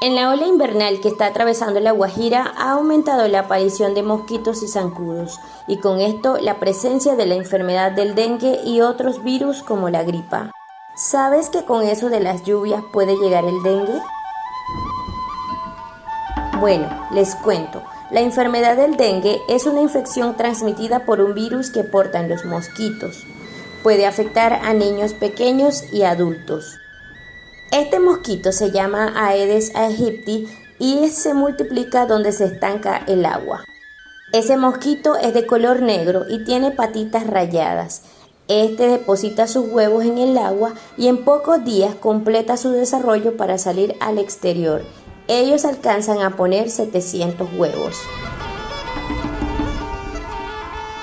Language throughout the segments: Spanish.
En la ola invernal que está atravesando La Guajira ha aumentado la aparición de mosquitos y zancudos y con esto la presencia de la enfermedad del dengue y otros virus como la gripa. ¿Sabes que con eso de las lluvias puede llegar el dengue? Bueno, les cuento. La enfermedad del dengue es una infección transmitida por un virus que portan los mosquitos. Puede afectar a niños pequeños y adultos. Este mosquito se llama Aedes aegypti y se multiplica donde se estanca el agua. Ese mosquito es de color negro y tiene patitas rayadas. Este deposita sus huevos en el agua y en pocos días completa su desarrollo para salir al exterior. Ellos alcanzan a poner 700 huevos.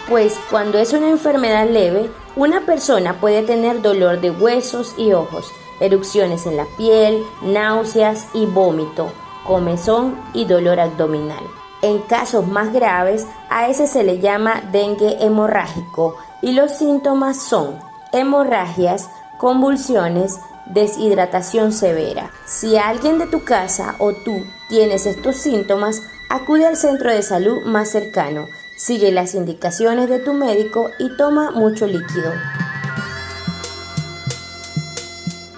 Pues cuando es una enfermedad leve, una persona puede tener dolor de huesos y ojos, erupciones en la piel, náuseas y vómito, comezón y dolor abdominal. En casos más graves, a ese se le llama dengue hemorrágico y los síntomas son hemorragias, convulsiones, deshidratación severa. Si alguien de tu casa o tú tienes estos síntomas, acude al centro de salud más cercano, sigue las indicaciones de tu médico y toma mucho líquido.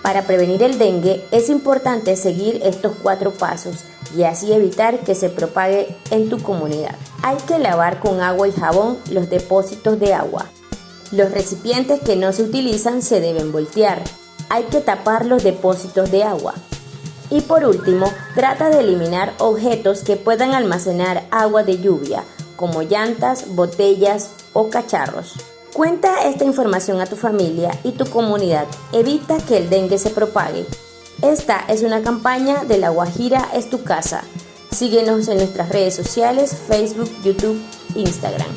Para prevenir el dengue es importante seguir estos 4 pasos y así evitar que se propague en tu comunidad. Hay que lavar con agua y jabón los depósitos de agua. Los recipientes que no se utilizan se deben voltear. Hay que tapar los depósitos de agua. Y por último, trata de eliminar objetos que puedan almacenar agua de lluvia, como llantas, botellas o cacharros. Cuenta esta información a tu familia y tu comunidad. Evita que el dengue se propague. Esta es una campaña de La Guajira es tu casa. Síguenos en nuestras redes sociales, Facebook, YouTube, Instagram.